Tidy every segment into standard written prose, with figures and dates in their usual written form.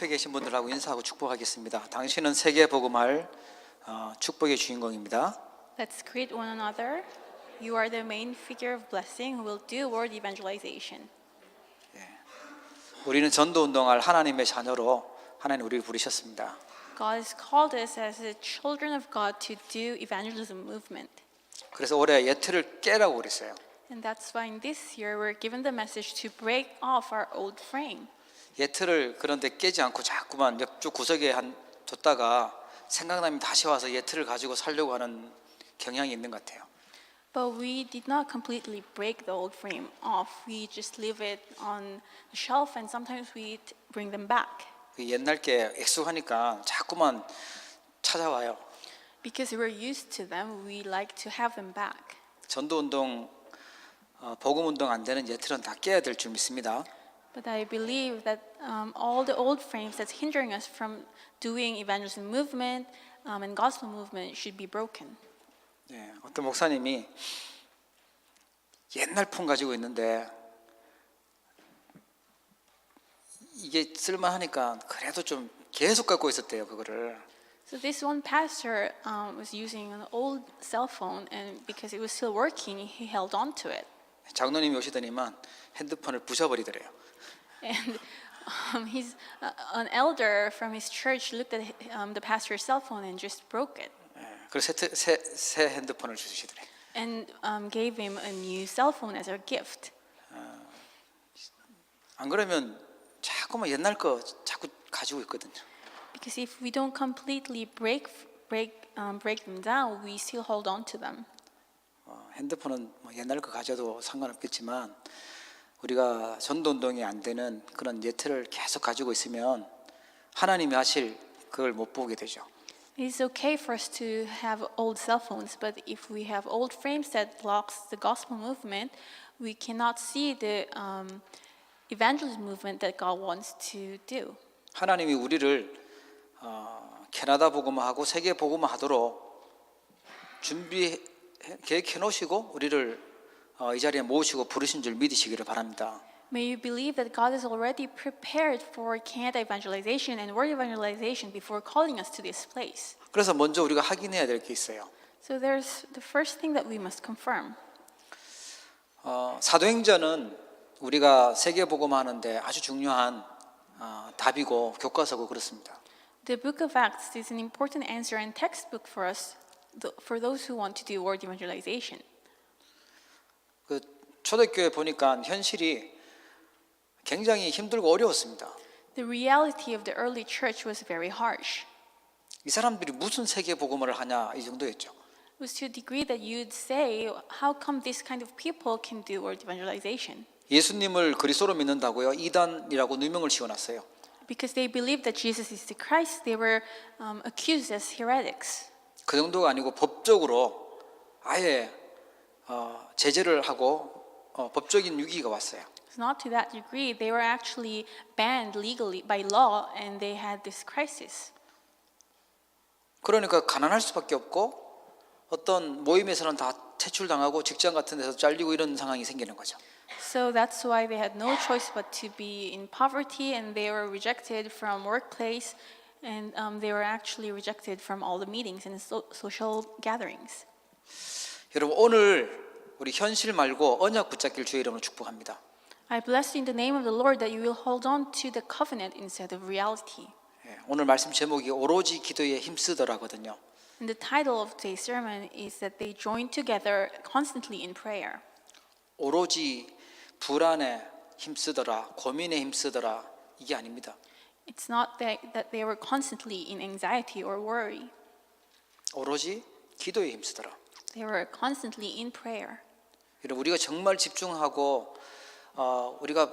옆에 계신 분들하고 인사하고 축복하겠습니다. 당신은 세계 복음할 축복의 주인공입니다. Let's greet one another. You are the main figure of blessing who will do world evangelization. 우리는 전도 운동할 하나님의 자녀로 하나님 우리를 부르셨습니다. God has called us as the children of God to do evangelism movement. 그래서 올해 예틀을 깨라고 그랬어요. And that's why in this year we're given the message to break off our old frame. 예틀을 그런데 깨지 않고 자꾸만 옆쪽 구석에 뒀다가 생각나면 다시 와서 예틀을 가지고 살려고 하는 경향이 있는 것 같아요. But we did not completely break the old frame off. We just leave it on the shelf and sometimes we bring them back. 그 옛날 게 익숙하니까 자꾸만 찾아와요. Because we're used to them, we like to have them back. 전도 운동, 복음 운동 안 되는 예틀은 다 깨야 될 줄 믿습니다. But I believe that all the old frames that's hindering us from doing evangelism movement and gospel movement should be broken. 네, 어떤 목사님이 옛날 폰 가지고 있는데 이게 쓸만하니까 그래도 좀 계속 갖고 있었대요, 그거를. So this one pastor was using an old cell phone, and because it was still working, he held on to it. 장로님이 오시더니만 핸드폰을 부셔버리더래요. And he's an elder from his church looked at the pastor's cell phone and just broke it, 그래서 새 핸드폰을 주시더래요. and gave him a new cell phone as a gift. 안 그러면 자꾸만 옛날 거 자꾸 가지고 있거든요. Because if we don't completely break them down, we still hold on to them. 핸드폰은 뭐 옛날 거 가져도 상관없겠지만 우리가 전도 운동이 안 되는 그런 예틀을 계속 가지고 있으면 하나님이 하실 그걸 못 보게 되죠. It's okay for us to have old cell phones, but if we have old frames that blocks the gospel movement, we cannot see the evangelism movement that God wants to do. 하나님이 우리를 캐나다 복음화하고 세계 복음화하도록 계획해 놓으시고 우리를 이 자리에 모으시고 부르신 줄 믿으시기를 바랍니다. May you believe that God is already prepared for Canada evangelization and world evangelization before calling us to this place. 그래서 먼저 우리가 확인해야 될 게 있어요. So there's the first thing that we must confirm. 사도행전은 우리가 세계 복음화하는데 아주 중요한 답이고 교과서고 그렇습니다. The book of Acts is an important answer and textbook for us, for those who want to do world evangelization. 그 초대교회 보니까 현실이 굉장히 힘들고 어려웠습니다. The reality of the early church was very harsh. 이 사람들이 무슨 세계 복음을 하냐 이 정도였죠. It was to a degree that you'd say, how come this kind of people can do world evangelization? 예수님을 그리스도로 믿는다고요? 이단이라고 누명을 지어놨어요. Because they believed that Jesus is the Christ, they were accused as heretics. 그 정도가 아니고 법적으로 아예 제재를 하고 법적인 위기가 왔어요. It's not to that degree. They were actually banned legally by law, and they had this crisis. 그러니까 가난할 수밖에 없고 어떤 모임에서는 다 퇴출당하고 직장 같은 데서 잘리고 이런 상황이 생기는 거죠. So that's why they had no choice but to be in poverty, and they were rejected from workplace, and they were actually rejected from all the meetings and social gatherings. 여러분 오늘 우리 현실 말고 언약 붙잡길 주의 이름으로 축복합니다. I bless you in the name of the Lord that you will hold on to the covenant instead of reality. 오늘 말씀 제목이 오로지 기도에 힘쓰더라거든요. And the title of today's sermon is that they joined together constantly in prayer. 오로지 불안에 힘쓰더라, 고민에 힘쓰더라 이게 아닙니다. It's not that they were constantly in anxiety or worry. 오로지 기도에 힘쓰더라. They were constantly in prayer. 여러분 우리가 정말 집중하고 우리가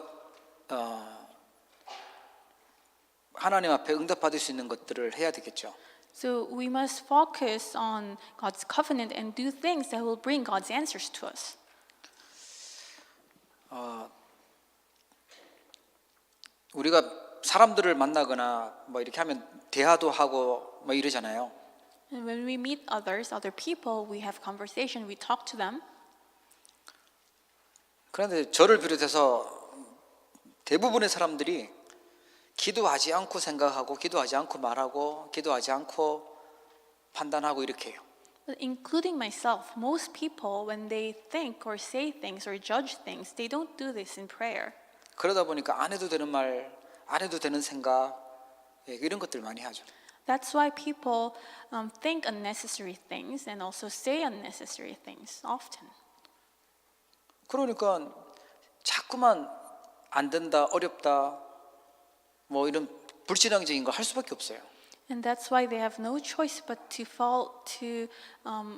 하나님 앞에 응답받을 수 있는 것들을 해야 되겠죠. So we must focus on God's covenant and do things that will bring God's answers to us. 우리가 사람들을 만나거나 뭐 이렇게 하면 대화도 하고 뭐 이러잖아요. And when we meet others, other people, we have conversation, we talk to them. 그런데 저를 비롯해서 대부분의 사람들이 기도하지 않고 생각하고 기도하지 않고 말하고 기도하지 않고 판단하고 이렇게 해요. But including myself, most people, when they think or say things or judge things, they don't do this in prayer. 그러다 보니까 안 해도 되는 말, 안 해도 되는 생각, 이런 것들 많이 하죠. That's why people think unnecessary things and also say unnecessary things often. 그러니까 자꾸만 안 된다, 어렵다, 뭐 이런 불신앙적인 거 할 수밖에 없어요. And that's why they have no choice but to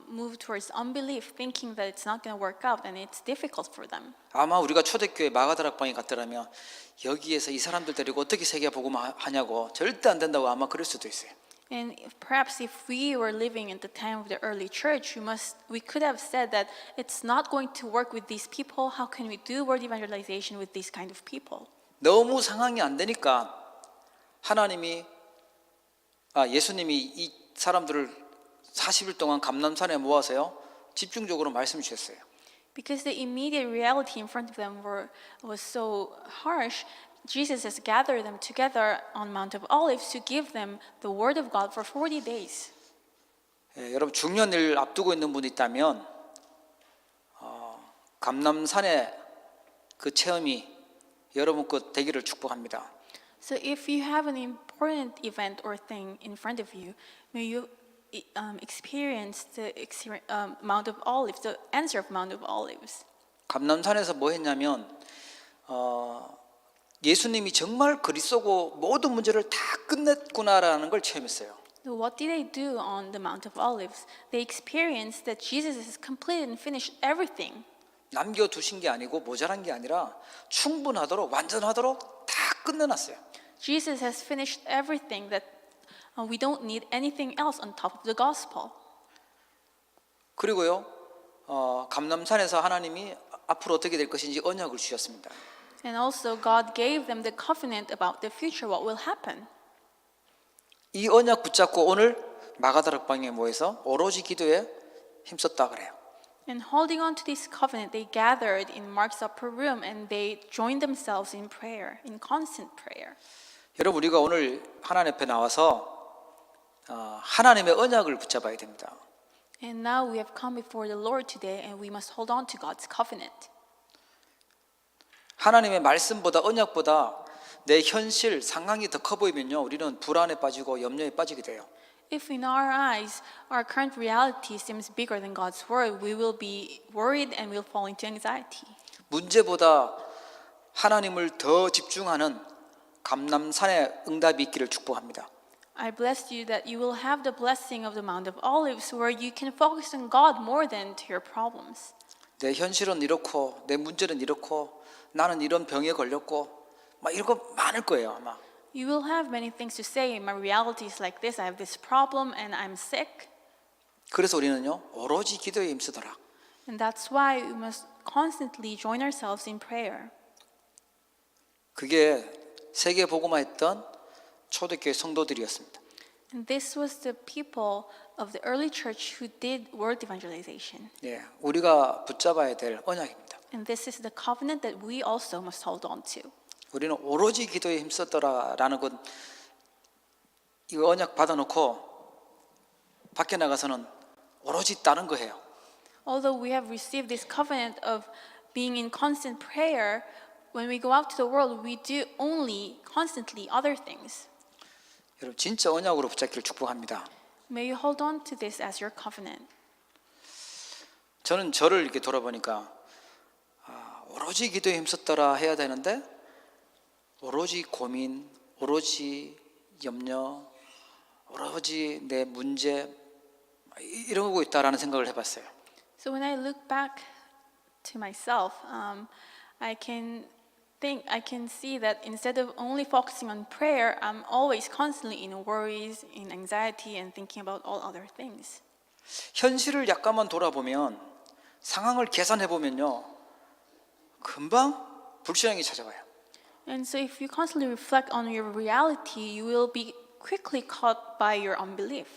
move towards unbelief, thinking that it's not going to work out and it's difficult for them. 아마 우리가 초대교회 마가다락방에 갔더라면 여기에서 이 사람들 데리고 어떻게 세계복음 하냐고 절대 안 된다고 아마 그럴 수도 있어요. And perhaps if we were living in the time of the early church, we could have said that it's not going to work with these people. How can we do word evangelization with these kind of people? 너무 상황이 안 되니까 예수님이 이 사람들을 40일 동안 감람산에 모아서요 집중적으로 말씀 주셨어요. Because the immediate reality in front of them was so harsh, Jesus has gathered them together on Mount of Olives to give them the word of God for 40 days. 여러분 중요한 일 앞두고 있는 분이 있다면 감람산의 그 체험이 여러분 것 되기를 축복합니다. So if you have an important event or thing in front of you, may you experience the Mount of Olives, the answer of Mount of Olives. 감람산에서 뭐 했냐면 예수님이 정말 그리스도고 모든 문제를 다 끝냈구나라는 걸 체험했어요. So what did they do on the Mount of Olives? They experienced that Jesus has completed and finished everything. 남겨두신 게 아니고 모자란 게 아니라 충분하도록 완전하도록 다 끝내놨어요. Jesus has finished everything that we don't need anything else on top of the gospel. 그리고요 감람산에서 하나님이 앞으로 어떻게 될 것인지 언약을 주셨습니다. And also God gave them the covenant about the future, what will happen. 이 언약 붙잡고 오늘 마가다락방에 모여서 오로지 기도에 힘썼다 그래요. And holding on to this covenant, they gathered in Mark's upper room and they joined themselves in prayer, in constant prayer. 여러분 우리가 오늘 하나님 앞에 나와서 하나님의 언약을 붙잡아야 됩니다. And now we have come before the Lord today and we must hold on to God's covenant. 하나님의 말씀보다 언약보다 내 현실 상황이 더 커 보이면요 우리는 불안에 빠지고 염려에 빠지게 돼요. If in our eyes our current reality seems bigger than God's word, we will be worried and we'll fall into anxiety. 문제보다 하나님을 더 집중하는 감람산의 응답이 있기를 축복합니다. I bless you that you will have the blessing of the Mount of Olives where you can focus on God more than to your problems. 내 현실은 이렇고 내 문제는 이렇고 나는 이런 병에 걸렸고 막 이런 거 많을 거예요 아마. You will have many things to say. My reality is like this. I have this problem and I'm sick. 그래서 우리는요 오로지 기도에 힘쓰더라. And that's why we must constantly join ourselves in prayer. 그게 세계 복음화했던 초대교회 성도들이었습니다. And this was the people of the early church who did word evangelization. 예, 우리가 붙잡아야 될 언약입니다. And this is the covenant that we also must hold on to. 우리는 오로지 기도에 힘썼더라라는 건 이거 언약 받아놓고 밖에 나가서는 오로지 다른 거 해요. Although we have received this covenant of being in constant prayer, when we go out to the world, we do only constantly other things. 여러분 진짜 언약으로 붙잡기를 축복합니다. May you hold on to this as your covenant. 저는 저를 이렇게 돌아보니까 오로지 기도에 힘썼더라 해야 되는데 오로지 고민, 오로지 염려, 오로지 내 문제 이러고 있다라는 생각을 해봤어요. So when I look back to myself, I can see that instead of only focusing on prayer, I'm always constantly in worries, in anxiety, and thinking about all other things. 현실을 약간만 돌아보면 상황을 계산해 보면요 금방 불신앙이 찾아와요. And so if you constantly reflect on your reality, you will be quickly caught by your unbelief.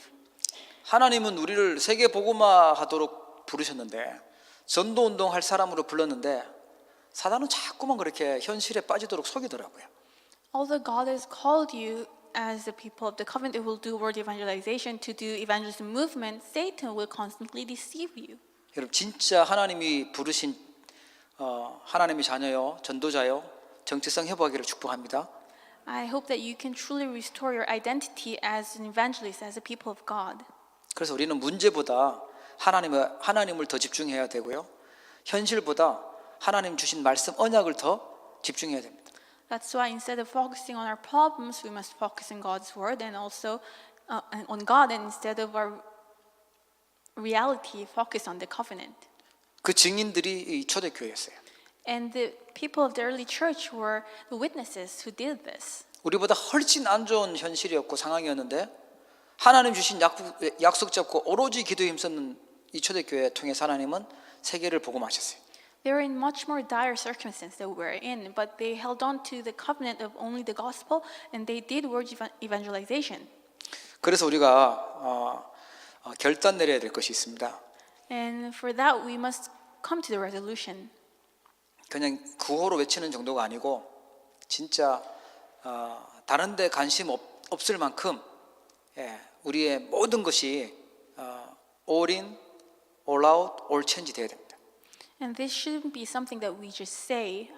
하나님은 우리를 세계 복음화하도록 부르셨는데 전도 운동할 사람으로 불렀는데 사단은 자꾸만 그렇게 현실에 빠지도록 속이더라고요. Although God has called you as the people of the covenant who will do word evangelization to do evangelism movement, Satan will constantly deceive you. 여러분 진짜 하나님이 부르신 하나님의 자녀요, 전도자요, 정체성 회복하기를 축복합니다. I hope that you can truly restore your identity as an evangelist, as a people of God. 그래서 우리는 문제보다 하나님을 더 집중해야 되고요. 현실보다 하나님 주신 말씀 언약을 더 집중해야 됩니다. That's why instead of focusing on our problems, we must focus on God's word and also on God, and instead of our reality, focus on the covenant. 그 증인들이 이 초대교회였어요. And the people of the early church were the witnesses who did this. 우리보다 훨씬 안 좋은 현실이었고 상황이었는데 하나님 주신 약속 잡고 오로지 기도에 힘썼는 이 초대교회 통해서 하나님은 세계를 복음하셨어요. They were in much more dire circumstances that we were in, but they held on to the covenant of only the gospel, and they did word evangelization. 그래서 우리가 결단 내려야 될 것이 있습니다. And for that, we must come to the resolution. 그냥 구호로 외치는 정도가 아니고 진짜 다른 데 관심 없을 만큼 우리의 모든 것이 all in, all out, all change 돼야 됩니다. And this shouldn't be something that we just say,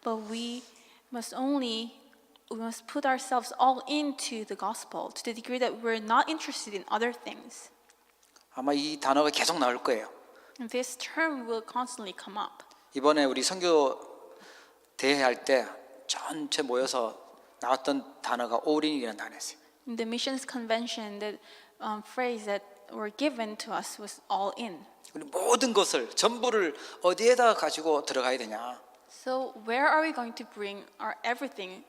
but we must put ourselves all into the gospel to the degree that we're not interested in other things. 아마 이 단어가 계속 나올 거예요. And this term will constantly come up. 이번에 우리 선교 대회할 때 전체 모여서 나왔던 단어가 all in이라는 단어였어요. In the missions convention, the phrase that were given to us was all in. 우리 모든 것을 전부를 어디에다 가지고 들어가야 되냐? So where are we going to bring our everything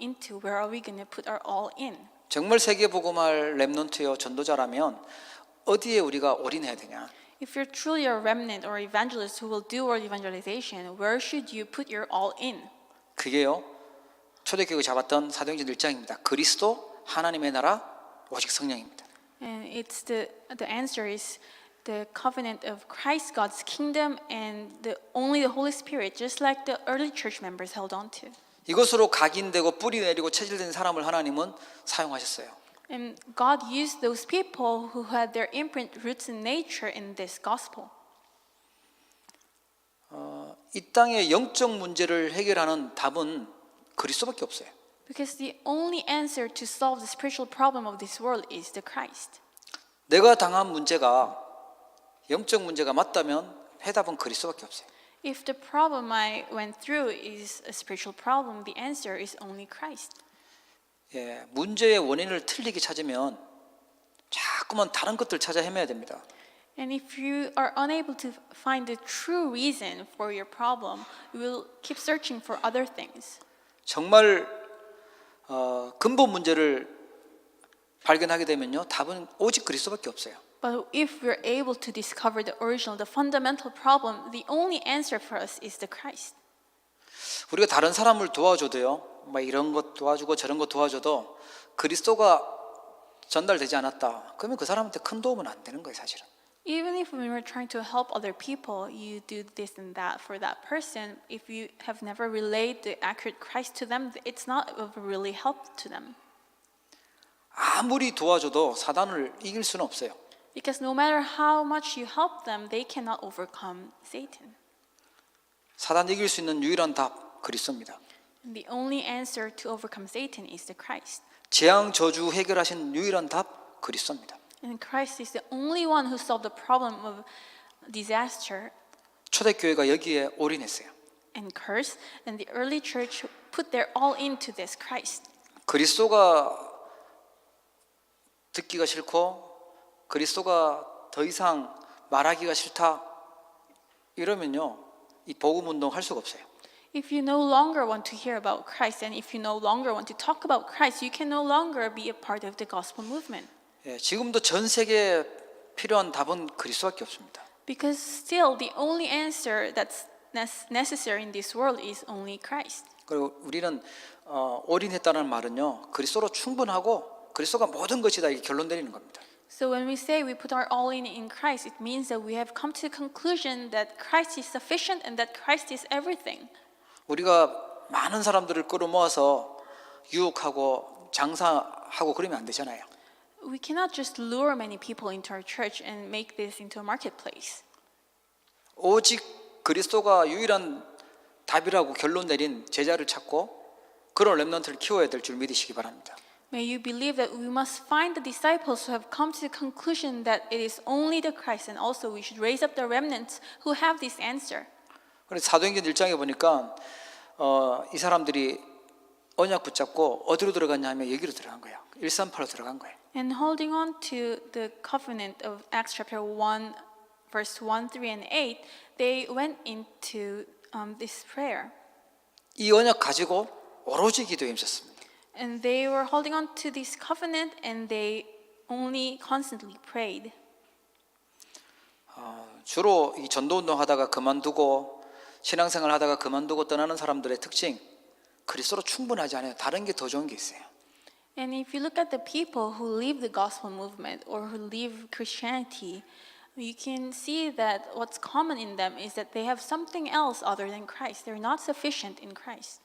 into? Where are we going to put our all in? 정말 세계 복음할 렘넌트요 전도자라면 어디에 우리가 올인해야 되냐? If you're truly a remnant or evangelist who will do world evangelization, where should you put your all in? 그게요. 초대교회 잡았던 사도행전 1장입니다. 그리스도 하나님의 나라 오직 성령입니다. And it's the answer is the covenant of Christ, God's kingdom, and only the Holy Spirit, just like the early church members held on to. 이것으로 각인되고 뿌리 내리고 체질된 사람을 하나님은 사용하셨어요. And God used those people who had their imprint, roots in nature in this gospel. 이 땅의 영적 문제를 해결하는 답은 그리스도밖에 없어요. Because the only answer to solve the spiritual problem of this world is the Christ. 내가 당한 문제가 영적 문제가 맞다면 해답은 그리스도밖에 없어요. If the problem I went through is a spiritual problem, the answer is only Christ. 문제의 원인을 틀리게 찾으면 자꾸만 다른 것들 찾아 헤매야 됩니다. And if you are unable to find the true reason for your problem, you will keep searching for other things. 정말 근본 문제를 발견하게 되면요, 답은 오직 그리스도밖에 없어요. But if we're able to discover the original, the fundamental problem, the only answer for us is the Christ. 우리가 다른 사람을 도와줘도요, 막 이런 것 도와주고 저런 것 도와줘도 그리스도가 전달되지 않았다. 그러면 그 사람한테 큰 도움은 안 되는 거예요, 사실은. Even if when we're trying to help other people, you do this and that for that person, if you have never relayed the accurate Christ to them, it's not of really help to them. 아무리 도와줘도 사단을 이길 수는 없어요. Because no matter how much you help them, they cannot overcome Satan. 사단 이길 수 있는 유일한 답 그리스도입니다. And the only answer to overcome Satan is the Christ. 재앙 저주 해결하신 유일한 답 그리스도입니다. And Christ is the only one who solved the problem of disaster 초대교회가 여기에 올인했어요. and curse, and the early church put their all into this Christ. 그리스도가 듣기가 싫고 그리스도가 더 이상 말하기가 싫다 이러면요, 이 복음 운동 할 수가 없어요. If you no longer want to hear about Christ, and if you no longer want to talk about Christ, you can no longer be a part of the gospel movement. 지금도 전 세계에 필요한 답은 그리스도밖에 없습니다. Because still, the only answer that's necessary in this world is only Christ. 그리고 우리는 올인했다는 말은요, 그리스도로 충분하고 그리스도가 모든 것이다 이렇게 결론 내리는 겁니다. So when we say we put our all in Christ, it means that we have come to the conclusion that Christ is sufficient and that Christ is everything. 우리가 많은 사람들을 끌어모아서 유혹하고 장사하고 그러면 안 되잖아요. We cannot just lure many people into our church and make this into a marketplace. 오직 그리스도가 유일한 답이라고 결론 내린 제자를 찾고 그런 렘넌트를 키워야 될 줄 믿으시기 바랍니다. May you believe that we must find the disciples who have come to the conclusion that it is only the Christ, and also we should raise up the remnants who have this answer. 그래서 사도행전 1장에 보니까 이 사람들이 언약 붙잡고 어디로 들어갔냐 하면 여기로 들어간 거예요. 138로 들어간 거예요. And holding on to the covenant of Acts chapter 1, verse 1, 3, and 8, they went into this prayer. 이 언약 가지고 오로지 기도에 힘썼습니다. And they were holding on to this covenant, and they only constantly prayed. 주로 이 전도운동 하다가 그만두고 신앙생활 하다가 그만두고 떠나는 사람들의 특징, 그리스도로 충분하지 않아요. 다른 게 더 좋은 게 있어요. And if you look at the people who leave the gospel movement or who leave Christianity, you can see that what's common in them is that they have something else other than Christ. They're not sufficient in Christ.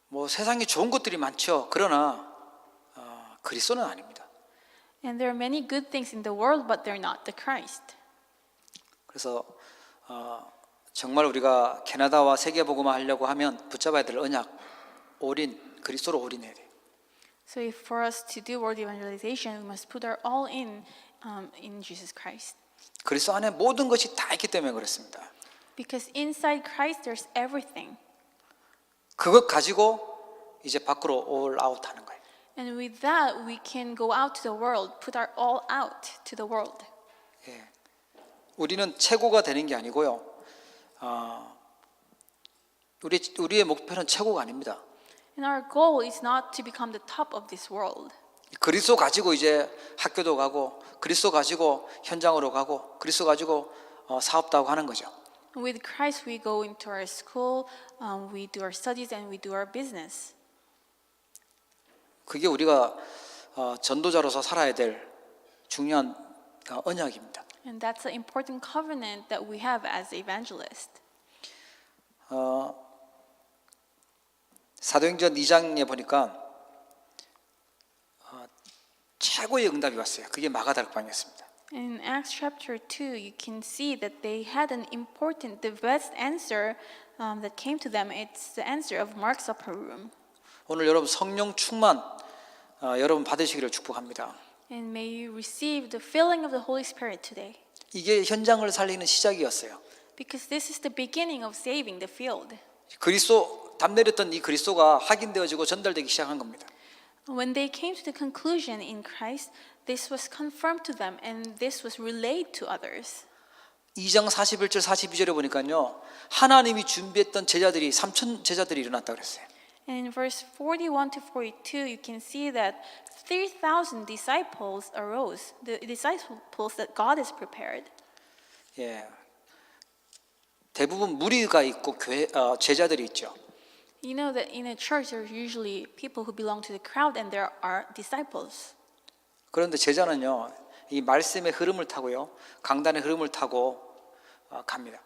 뭐 세상에 좋은 것들이 많죠. 그러나 그리스도는 아닙니다. And there are many good things in the world, but they're not the Christ. 그래서 정말 우리가 캐나다와 세계복음화 하려고 하면 붙잡아야 될 언약, 올인, 그리스도로 올인해야 돼요. So if for us to do world evangelization, we must put our all in Jesus Christ. 그리스도 안에 모든 것이 다 있기 때문에 그렇습니다. Because inside Christ, there's everything. 그것 가지고 이제 밖으로 all out 하는 거예요. And with that, we can go out to the world, put our all out to the world. 예. 우리는 최고가 되는 게 아니고요. 우리의 목표는 최고가 아닙니다. And our goal is not to become the top of this world. 그리스도 가지고 이제 학교도 가고 그리스도 가지고 현장으로 가고 그리스도 가지고 사업도 하고 하는 거죠. With Christ, we go into our school, we do our studies, and we do our business. 그게 우리가 전도자로서 살아야 될 중요한 언약입니다. And that's an important covenant that we have as evangelists. 사도행전 2장에 보니까 최고의 응답이 왔어요. 그게 마가다락방이었습니다. In Acts chapter 2, you can see that they had an important, the best answer that came to them. It's the answer of Mark's upper room. 오늘 여러분 성령 충만 여러분 받으시기를 축복합니다. And may you receive the filling of the Holy Spirit today. 이게 현장을 살리는 시작이었어요. Because this is the beginning of saving the field. 그리스도 담 내렸던 이 그리스도가 확인되어지고 전달되기 시작한 겁니다. When they came to the conclusion in Christ, this was confirmed to them and this was relayed to others. 2장 41절 42절에 보니까요. 하나님이 준비했던 제자들이 3천 제자들이 일어났다고 그랬어요. And in verse 41 to 42, you can see that 3,000 disciples arose, the disciples that God has prepared. 예. 대부분 무리가 있고 제자들이 있죠. You know that in a church there are usually people who belong to the crowd and there are disciples. 그런데 제자는요. 이 말씀의 흐름을 타고요. 강단의 흐름을 타고 갑니다.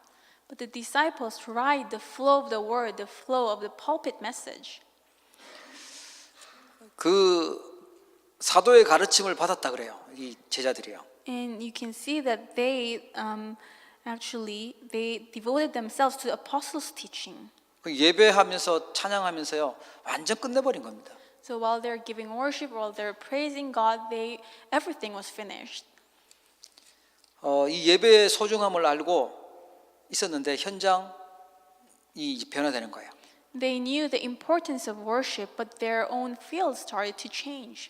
But the disciples ride the flow of the word, the flow of the pulpit message. 그 사도의 가르침을 받았다 그래요. 이 제자들이요. And you can see that they they devoted themselves to the apostles' teaching. 예배하면서 찬양하면서요. 완전 끝내버린 겁니다. So while they're giving worship, while they're praising God, everything was finished. 이 예배의 소중함을 알고 있었는데 현장이 변화되는 거예요. They knew the importance of worship, but their own fields started to change.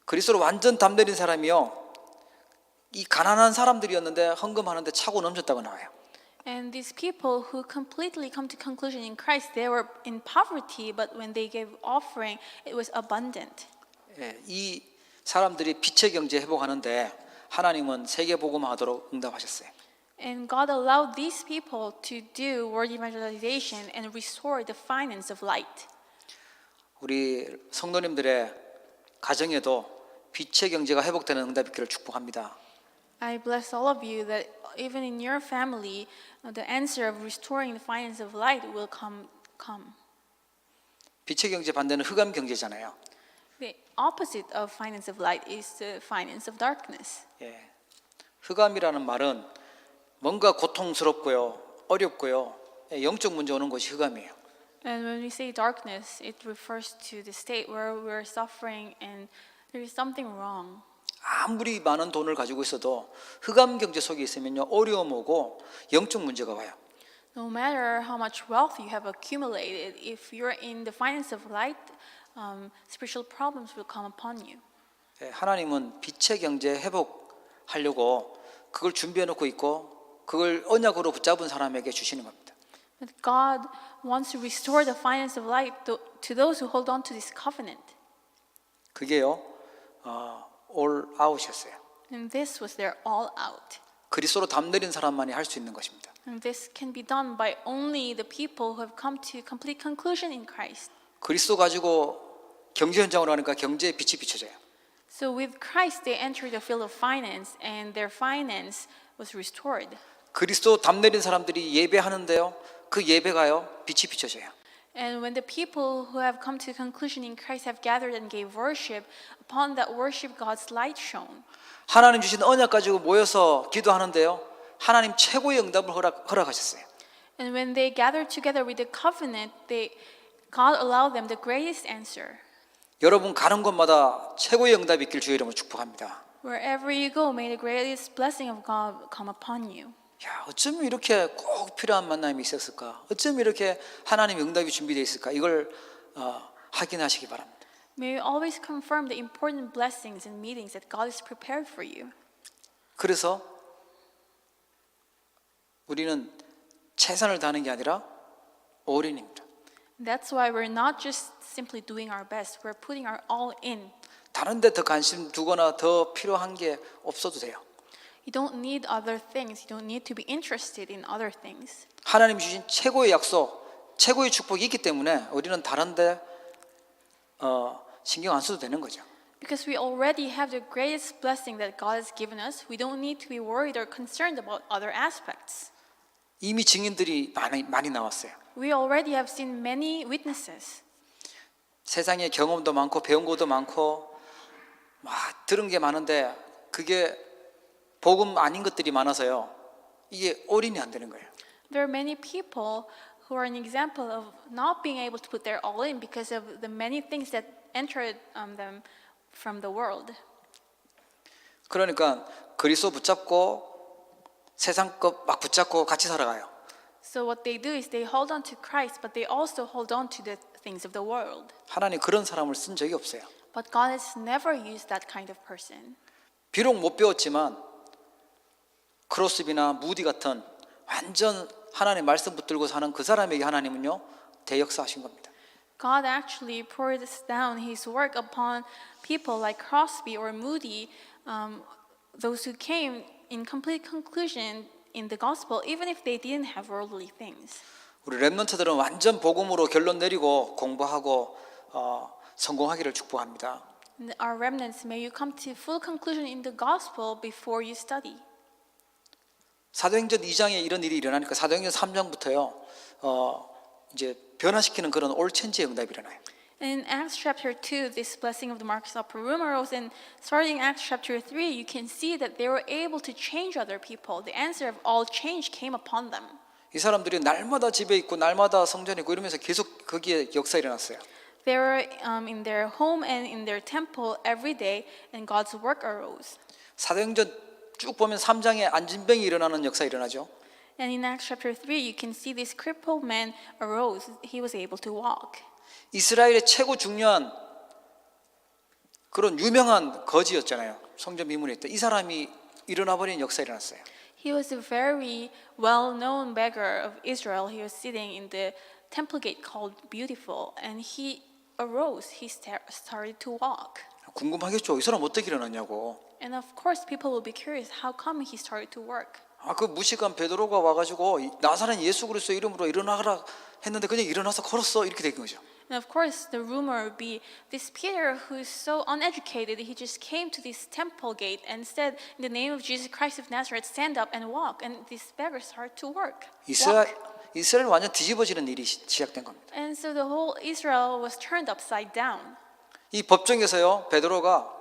그리스도로 완전 담 내린 사람이요. 이 가난한 사람들이었는데 헌금하는데 차고 넘쳤다고 나와요. And these people who completely come to conclusion in Christ, they were in poverty, but when they gave offering, it was abundant. 예, 이 사람들이 빛의 경제 회복하는데 하나님은 세계 복음화하도록 응답하셨어요. And God allowed these people to do word evangelization and restore the finance of light. 우리 성도님들의 가정에도 빛의 경제가 회복되는 응답이 있기를 축복합니다. I bless all of you that even in your family, the answer of restoring the finance of light will come. 빛의 경제 반대는 흑암 경제잖아요. The opposite of finance of light is the finance of darkness. 예. 흑암이라는 말은 뭔가 고통스럽고요, 어렵고요, 영적 문제 오는 것이 흑암이에요. And when we say darkness, it refers to the state where we're suffering and there is something wrong. 아무리 많은 돈을 가지고 있어도 흑암 경제 속에 있으면요, 어려움 오고 영적 문제가 와요. No matter how much wealth you have accumulated, if you're in the finance of light, spiritual problems will come upon you. 예, 하나님은 빛의 경제 회복하려고 그걸 준비해 놓고 있고 그걸 언약으로 붙잡은 사람에게 주시는 겁니다. But God wants to restore the finance of light to those who hold on to this covenant. 그게요, all out이었어요. And this was their all out. 그리스도로 담 내린 사람만이 할 수 있는 것입니다. And this can be done by only the people who have come to complete conclusion in Christ. 그리스도 가지고 경제 현장으로 가니까 경제의 빛이 비춰져요. So with Christ, they entered the field of finance, and their finance was restored. 그리스도 담 내린 사람들이 예배하는데요, 그 예배가요, 빛이 비춰져요. And when the people who have come to conclusion in Christ have gathered and gave worship, upon that worship God's light shone. 하나님 주신 언약 가지고 모여서 기도하는데요, 하나님 최고의 응답을 허락하셨어요. And when they gathered together with the covenant, God allowed them the greatest answer. 여러분 가는 곳마다 최고의 응답이 있길 주의 이름으로 축복합니다. Wherever you go, may the greatest blessing of God come upon you. 야, 어쩜 이렇게 꼭 필요한 만남이 있었을까? 어쩜 이렇게 하나님의 응답이 준비되어 있을까? 이걸 확인하시기 바랍니다. May you always confirm the important blessings and meetings that God has prepared for you. 그래서 우리는 최선을 다하는 게 아니라 올인입니다. That's why we're not just simply doing our best, we're putting our all in. 다른 데 더 관심 두거나 더 필요한 게 없어도 돼요. You don't need other things. You don't need to be interested in other things. 하나님 주신 최고의 약속, 최고의 축복이 있기 때문에 우리는 다른 데 신경 안 써도 되는 거죠. Because we already have the greatest blessing that God has given us, we don't need to be worried or concerned about other aspects. 이미 증인들이 많이 나왔어요. We already have seen many witnesses. 세상에 경험도 많고 배운 것도 많고 막 들은 게 많은데 그게 복음 아닌 것들이 많아서요. 이게 올인이 안 되는 거예요. There are many people who are an example of not being able to put their all in because of the many things that entered them from the world. 그러니까 그리스도 붙잡고 세상 것 막 붙잡고 같이 살아가요. So what they do is they hold on to Christ, but they also hold on to the things of the world. 하나님 그런 사람을 쓴 적이 없어요. But God has never used that kind of person. 비록 못 배웠지만 크로스비나 무디 같은 완전 하나님의 말씀 붙들고 사는 그 사람에게 하나님은요 대역사하신 겁니다. God actually poured down His work upon people like Crosby or Moody, those who came in complete conclusion in the gospel, even if they didn't have worldly things. 우리 렘넌트들은 완전 복음으로 결론 내리고 공부하고 성공하기를 축복합니다. And our remnants, may you come to full conclusion in the gospel before you study. 사도행전 2장에 이런 일이 일어나니까 사도행전 3장부터요 이제 변화시키는 그런 올 체인지의 응답이 일어나요. In Acts chapter 2, this blessing of the Marcus Upper Room arose, and starting Acts chapter 3, you can see that they were able to change other people. The answer of all change came upon them. 이 사람들이 날마다 집에 있고 날마다 성전에 있고 이러면서 계속 거기에 역사 일어났어요. They were in their home and in their temple every day, and God's work arose. 사도행전 쭉 보면 3장에 안진병이 일어나는 역사 일어나죠. And in Acts chapter 3, you can see this crippled man arose. He was able to walk. 이스라엘의 최고 중요한 그런 유명한 거지였잖아요. 성전 미문에 있다. 이 사람이 일어나 버린 역사 일어났어요. He was a very well-known beggar of Israel. He was sitting in the temple gate called Beautiful, and he arose. He started to walk. 궁금하겠죠. 이 사람 어떻게 일어났냐고. And of course, people will be curious. How come he started to work? 그 무식한 베드로가 와가지고 나사렛 예수 그리스도 이름으로 일어나라 했는데 그냥 일어나서 걸었어 이렇게 된 거죠. And of course, the rumor would be this Peter, who's so uneducated, he just came to this temple gate and said, in the name of Jesus Christ of Nazareth, stand up and walk. And these beggars start to walk. 이스라엘 완전 뒤집어지는 일이 시작된 겁니다. And so the whole Israel was turned upside down. 이 법정에서요, 베드로가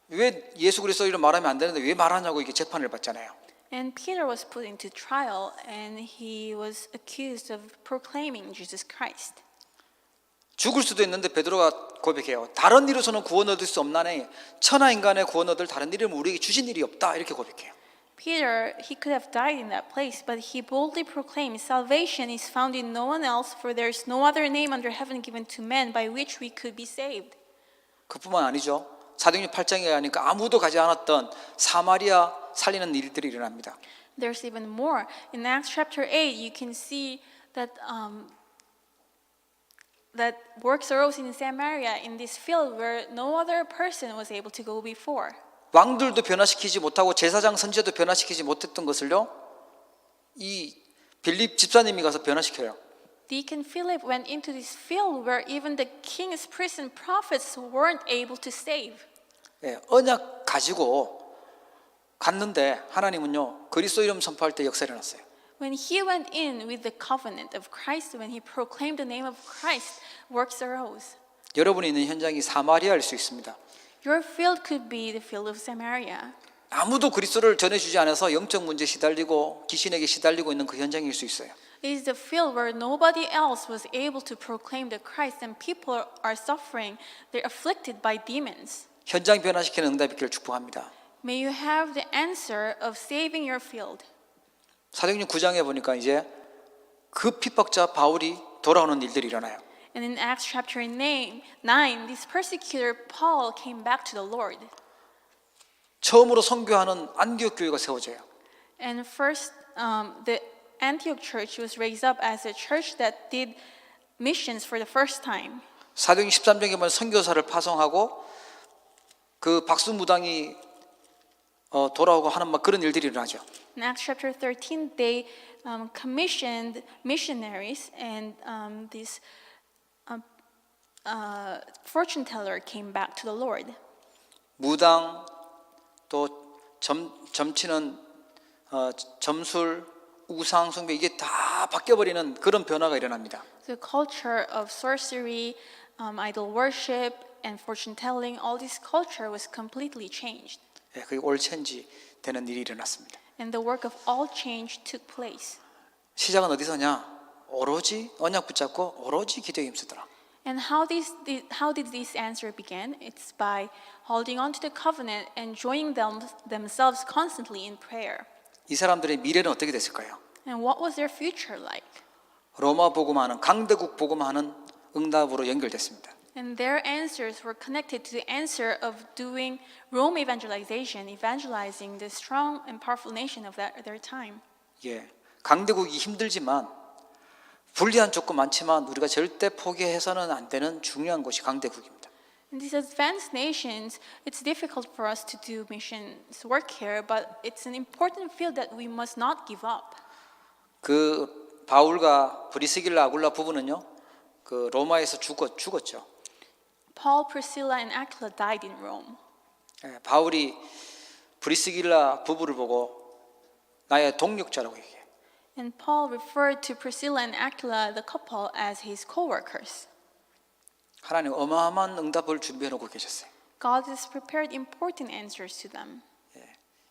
왜 예수 그리스도를 말하면 안 되는데 왜 말하냐고 이게 재판을 받잖아요. And Peter was put into trial, and he was accused of proclaiming Jesus Christ. 죽을 수도 있는데 베드로가 고백해요. 다른 이로서는 구원 얻을 수 없나니 천하 인간의 구원 얻을 다른 이름을 우리에게 주신 일이 없다 이렇게 고백해요. Peter, he could have died in that place, but he boldly proclaimed, salvation is found in no one else, for there is no other name under heaven given to men by which we could be saved. 그뿐만 아니죠. 사도행전 8장에 가니까 아무도 가지 않았던 사마리아 살리는 일들이 일어납니다. There's even more. In Acts chapter 8, you can see that that works arose in Samaria in this field where no other person was able to go before. 왕들도 변화시키지 못하고 제사장 선지자도 변화시키지 못했던 것을요, 이 빌립 집사님이 가서 변화시켜요. Deacon Philip went into this field where even the king's priests and prophets weren't able to save. 예, 언약 가지고 갔는데 하나님은요 그리스도 이름 선포할 때 역사 일어났어요. When he went in with the covenant of Christ, when he proclaimed the name of Christ, works arose. 여러분이 있는 현장이 사마리아일 수 있습니다. Your field could be the field of Samaria. 아무도 그리스도를 전해주지 않아서 영적 문제에 시달리고 귀신에게 시달리고 있는 그 현장일 수 있어요. It is the field where nobody else was able to proclaim the Christ, and people are suffering. They're afflicted by demons. 현장 변화시키는 응답이 있기를 축복합니다. May you have the answer of saving your field. 사도행전 9장에 보니까 이제 그 핍박자 바울이 돌아오는 일들이 일어나요. And in Acts chapter 9, this persecutor Paul came back to the Lord. 처음으로 선교하는 안디옥 교회가 세워져요. And first, the Antioch church was raised up as a church that did missions for the first time. 사도행전 13장에 보면 선교사를 파송하고 그 박수무당이 돌아오고 하는 막 그런 일들이 일어나죠. In Acts chapter 13, they commissioned missionaries, and this fortune teller came back to the Lord. 무당 또 점치는 점술 우상 숭배 이게 다 바뀌어버리는 그런 변화가 일어납니다. The culture of sorcery, idol worship, and fortune telling, all this culture was completely changed. 예, 그게 올체인지 되는 일이 일어났습니다. And the work of all change took place. 시작은 어디서냐? 오로지 언약 붙잡고 오로지 기도에 힘쓰더라. And how did this answer begin? It's by holding on to the covenant and joining themselves constantly in prayer. 이 사람들의 미래는 어떻게 됐을까요? And what was their future like? 로마 복음하는 강대국 복음하는 응답으로 연결됐습니다. And their answers were connected to the answer of doing Rome evangelization, evangelizing the strong and powerful nation of their time. 예, 강대국이 힘들지만 불리한 조건 많지만 우리가 절대 포기해서는 안 되는 중요한 곳이 강대국입니다. In these advanced nations, it's difficult for us to do missions work here, but it's an important field that we must not give up. 그 바울과 브리스길라 아굴라 부부는요, 그 로마에서 죽었죠. Paul, Priscilla, and Aquila died in Rome. 예, 바울이 브리스길라 부부를 보고 나의 동력자라고 얘기해요. And Paul referred to Priscilla and Aquila, the couple, as his co-workers. 하나님 어마어마한 응답을 준비해 놓고 계셨어요. God has prepared important answers to them.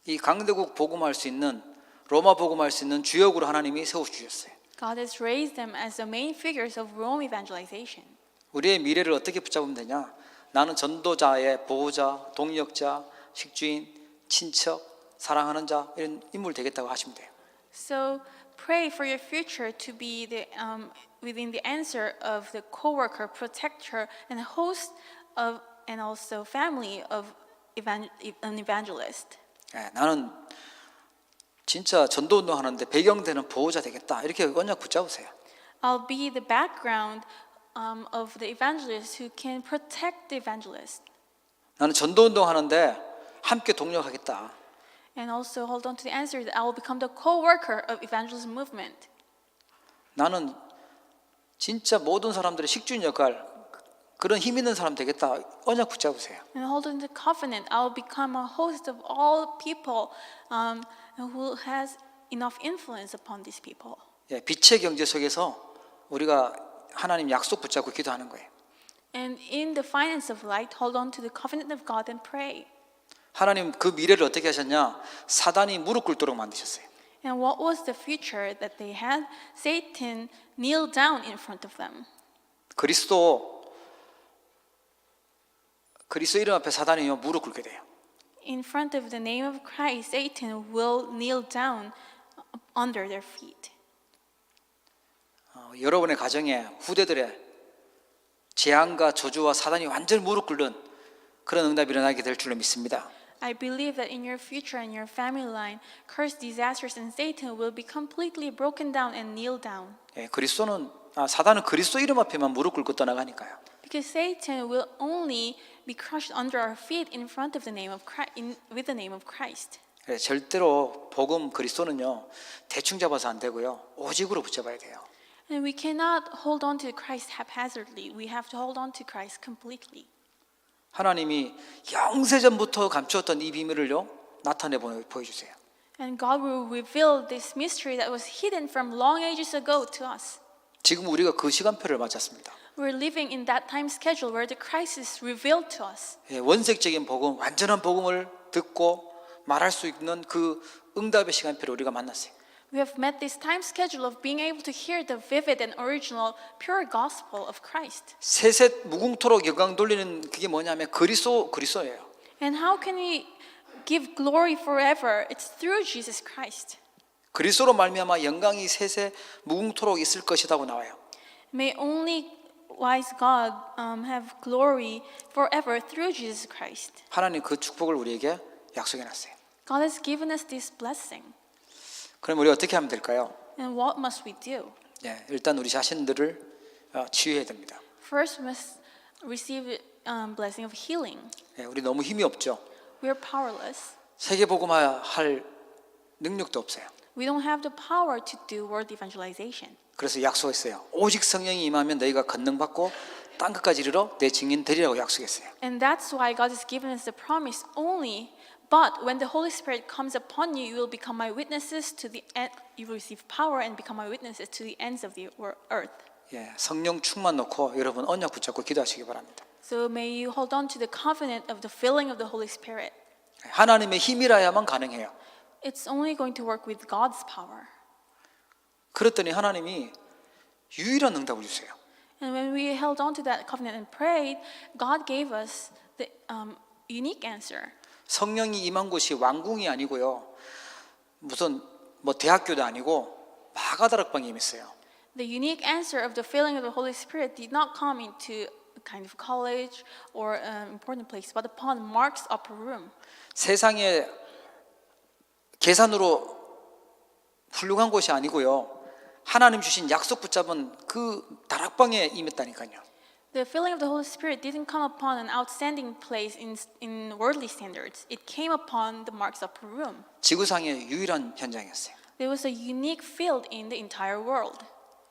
이 강대국 복음할 수 있는 로마 복음할 수 있는 주역으로 하나님이 세워 주셨어요. God has raised them as the main figures of Rome evangelization. 우리의 미래를 어떻게 붙잡으면 되냐? 나는 전도자의 보호자, 동력자, 식주인, 친척, 사랑하는 자 이런 인물 되겠다고 하시면 돼요. So pray for your future to be within the answer of the co-worker, protector, and host of, and also family of an evangelist. 예, 나는 진짜 전도운동 하는데 배경되는 보호자 되겠다 이렇게 언약 붙잡으세요. I'll be the background of the evangelist who can protect the evangelist. 나는 전도운동 하는데 함께 동력하겠다. And also hold on to the answer that I will become the co-worker of evangelism movement. 나는 진짜 모든 사람들의 식주인 역할, 그런 힘 있는 사람 되겠다. 언약 붙잡으세요. And holding the covenant, I'll become a host of all people who has enough influence upon these people. 예, 빛의 경제 속에서 우리가 하나님 약속 붙잡고 기도하는 거예요. And in the finance of light, hold on to the covenant of God and pray. 하나님 그 미래를 어떻게 하셨냐? 사단이 무릎 꿇도록 만드셨어요. And what was the future that they had? Satan kneeled down in front of them. 그리스도 이름 앞에 사단이요 무릎 꿇게 돼요. In front of the name of Christ, Satan will kneel down under their feet. 여러분의 가정에 후대들의 재앙과 저주와 사단이 완전 무릎 꿇는 그런 응답이 일어나게 될 줄로 믿습니다. I believe that in your future and your family line, cursed disasters and Satan will be completely broken down and kneel down. 예, 사단은 그리스도 이름 앞에만 무릎 꿇고 떠나가니까요. Because Satan will only be crushed under our feet in front of the name of Christ, with the name of Christ. 예, 절대로 복음 그리스도는요 대충 잡아서 안 되고요 오직으로 붙잡아야 돼요. And we cannot hold on to Christ haphazardly. We have to hold on to Christ completely. 하나님이 영세전부터 감추었던 이 비밀을요 나타내 보여주세요. And God will reveal this mystery that was hidden from long ages ago to us. 지금 우리가 그 시간표를 맞았습니다. We're living in that time schedule where the Christ is revealed to us. 예, 원색적인 복음, 완전한 복음을 듣고 말할 수 있는 그 응답의 시간표를 우리가 만났어요. We have met this time schedule of being able to hear the vivid and original pure gospel of Christ. 세세 무궁토록 영광 돌리는 그게 뭐냐면 그리스도예요. And how can we give glory forever? It's through Jesus Christ. 그리스도로 말미암아 영광이 세세 무궁토록 있을 것이라고 나와요. May only wise God have glory forever through Jesus Christ. 하나님 그 축복을 우리에게 약속해 놨어요. God has given us this blessing. 그럼 우리 어떻게 하면 될까요? And what must we do? 예, 일단 우리 자신들을 치유해야 됩니다. First, we must receive blessing of healing. 예, 우리 너무 힘이 없죠. We're powerless. 세계 복음화할 능력도 없어요. We don't have the power to do world evangelization. 그래서 약속했어요. 오직 성령이 임하면 너희가 권능 받고 땅 끝까지 이르러 내 증인 되리라고 약속했어요. And that's why God has given us the promise only. But when the Holy Spirit comes upon you, you will become my witnesses to the end. You will receive power and become my witnesses to the ends of the earth. 예, 성령 충만 놓고 여러분 언약 붙잡고 기도하시기 바랍니다. So may you hold on to the covenant of the filling of the Holy Spirit. 하나님의 힘이라야만 가능해요. It's only going to work with God's power. 그랬더니 하나님이 유일한 응답을 주세요. And when we held on to that covenant and prayed, God gave us the unique answer. 성령이 임한 곳이 왕궁이 아니고요. 무슨 대학교도 아니고 마가다락방에 임했어요. The unique answer of the filling of the Holy Spirit did not come into a kind of college or an important place, but upon Mark's upper room. 세상에 계산으로 훌륭한 곳이 아니고요. 하나님 주신 약속 붙잡은 그 다락방에 임했다니까요. The filling of the Holy Spirit didn't come upon an outstanding place in worldly standards. It came upon the Mark's upper room. 지구상의 유일한 현장이었어요. There was a unique field in the entire world.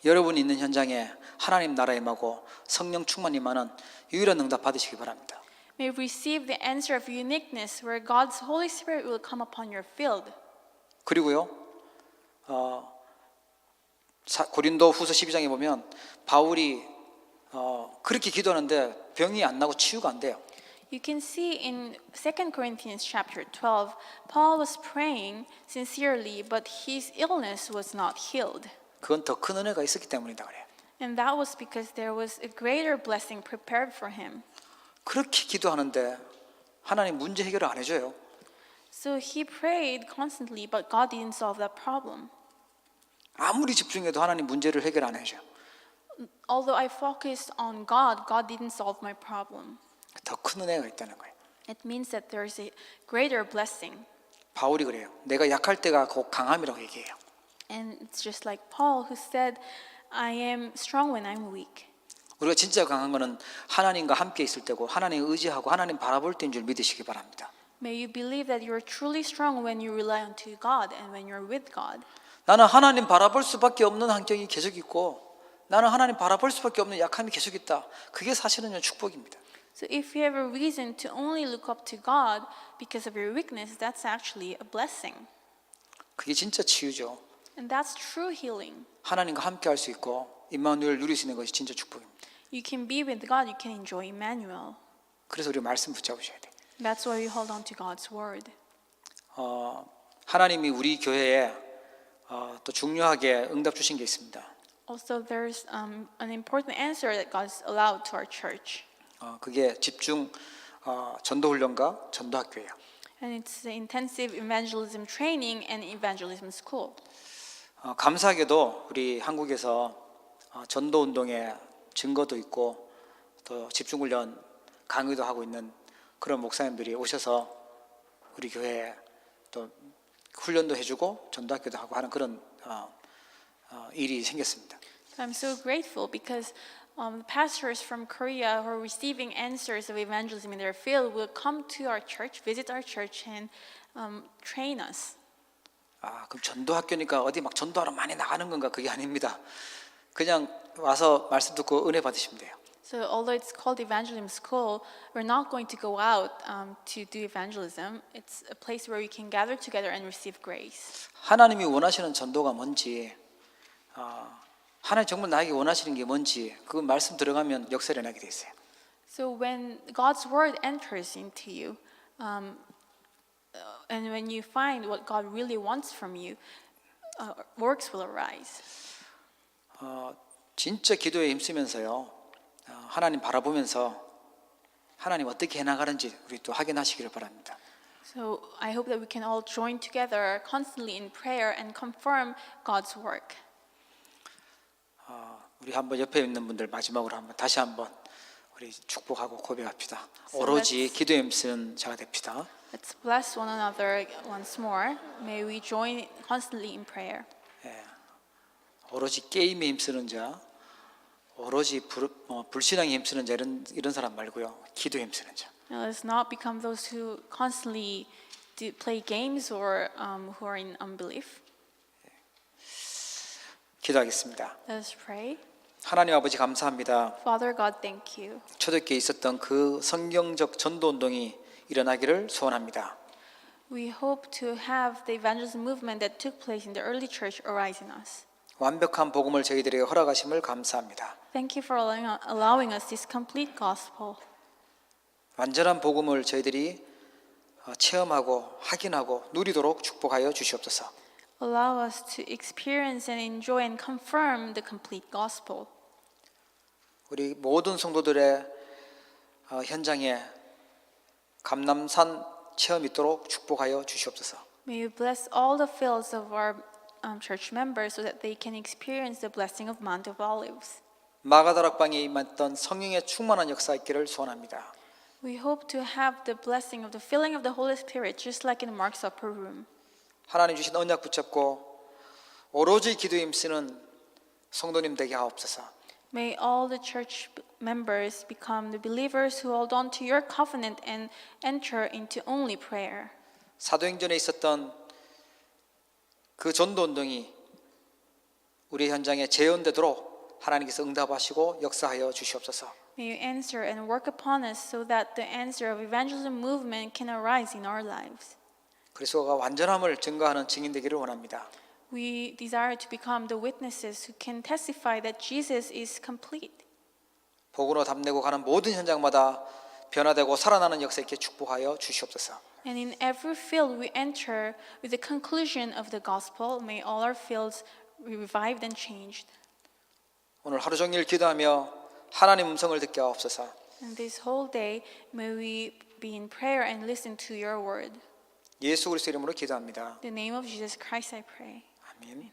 여러분이 있는 현장에 하나님 나라 임하고 성령 충만 임하는 유일한 응답 받으시기 바랍니다. May we receive the answer of uniqueness where God's Holy Spirit will come upon your field. 그리고요. 고린도 후서 12장에 보면 바울이 그렇게 기도하는데 병이 안 나고 치유가 안 돼요. You can see in 2 Corinthians chapter 12, Paul was praying sincerely, but his illness was not healed. 그건 더 큰 은혜가 있었기 때문이다 그래요. And that was because there was a greater blessing prepared for him. 그렇게 기도하는데 하나님 문제 해결을 안 해줘요. So he prayed constantly, but God didn't solve that problem. 아무리 집중해도 하나님 문제를 해결 안 해줘요. Although I focused on God, God didn't solve my problem. 더 큰 은혜가 있다는 거예요. It means that there is a greater blessing. 바울이 그래요. 내가 약할 때가 곧 강함이라고 얘기해요. And it's just like Paul who said, I am strong when I'm weak. 우리가 진짜 강한 거는 하나님과 함께 있을 때고 하나님 의지하고 하나님 바라볼 때인 줄 믿으시기 바랍니다. May you believe that you are truly strong when you rely on to God and when you're with God. 나는 하나님 바라볼 수밖에 없는 환경이 계속 있고 나는 하나님 바라볼 수밖에 없는 약함이 계속 있다. 그게 사실은 축복입니다. So if you have a reason to only look up to God because of your weakness, that's actually a blessing. 그게 진짜 치유죠. And that's true healing. 하나님과 함께 할 수 있고 임마누엘 누릴 수 있는 것이 진짜 축복입니다. You can be with God, you can enjoy Emmanuel. 그래서 우리 말씀 붙잡으셔야 돼. That's why we hold on to God's word. 하나님이 우리 교회에 또 중요하게 응답 주신 게 있습니다. Also, there's an important answer that God's allowed to our church. 그게 집중 전도훈련과 전도학교예요. And it's the intensive evangelism training and evangelism school. 감사하게도 우리 한국에서 전도운동의 증거도 있고 또 집중훈련 강의도 하고 있는 그런 목사님들이 오셔서 우리 교회에 또 훈련도 해주고 전도학교도 하고 하는 그런 일이 생겼습니다. I'm so grateful because pastors from Korea who are receiving answers of evangelism in their field will come to our church, visit our church, and train us. 그럼 전도학교니까 어디 막 전도하러 많이 나가는 건가? 그게 아닙니다. 그냥 와서 말씀 듣고 은혜 받으시면 돼요. So although it's called evangelism school, we're not going to go out to do evangelism. It's a place where we can gather together and receive grace. 하나님이 원하시는 전도가 뭔지, 하나님 정말 나에게 원하시는 게 뭔지 그 말씀 들어가면 역사를 일어나게 돼 있어요. So when God's word enters into you, and when you find what God really wants from you, works will arise. 진짜 기도에 힘쓰면서요. 하나님 바라보면서 하나님 어떻게 해나가는지 우리 또 확인하시기를 바랍니다. So I hope that we can all join together constantly in prayer and confirm God's work. 우리 한번 옆에 있는 분들 마지막으로 한번 다시 한번 우리 축복하고 고백합시다. So 오로지 기도에 힘쓰는 자가 됩시다. Let's bless one another once more. May we join constantly in prayer. 오로지 게임에 힘쓰는 자, 오로지 불신앙에 힘쓰는 자 이런 사람 말고요. 기도에 힘쓰는 자. Now, let's not become those who constantly play games or who are in unbelief. 기도하겠습니다. Let us pray. 하나님 아버지 감사합니다. Father God, thank you. 초대교회에 있었던 그 성경적 전도 운동이 일어나기를 소원합니다. We hope to have the evangelism movement that took place in the early church arise in us. 완벽한 복음을 저희들에게 허락하심을 감사합니다. Thank you for allowing us this complete gospel. 완전한 복음을 저희들이 체험하고 확인하고 누리도록 축복하여 주시옵소서. Allow us to experience and enjoy and confirm the complete gospel. 우리 모든 성도들의 현장에 감람산 체험 있도록 축복하여 주시옵소서. May you bless all the fields of our church members so that they can experience the blessing of Mount of Olives. 마가다락방에 임했던 성령의 충만한 역사 있기를 소원합니다. We hope to have the blessing of the filling of the Holy Spirit just like in Mark's upper room. 하나님 주신 언약 붙잡고 오로지 기도에 힘쓰는 성도님 되게 하옵소서. May all the church members become the believers who hold on to your covenant and enter into only prayer. 사도행전에 있었던 그 전도 운동이 우리 현장에 재현되도록 하나님께서 응답하시고 역사하여 주시옵소서. May you answer and work upon us so that the answer of evangelism movement can arise in our lives. 그리스도가 완전함을 증거하는 증인 되기를 원합니다. We desire to become the witnesses who can testify that Jesus is complete. 복으로 답내고 가는 모든 현장마다 변화되고 살아나는 역사 있게 축복하여 주시옵소서. And in every field we enter with the conclusion of the gospel, may all our fields be revived and changed. 오늘 하루 종일 기도하며 하나님 음성을 듣게 하옵소서. And this whole day, may we be in prayer and listen to your word. 예수 그리스도 이름으로 기도합니다. In the name of Jesus Christ I pray. 아멘.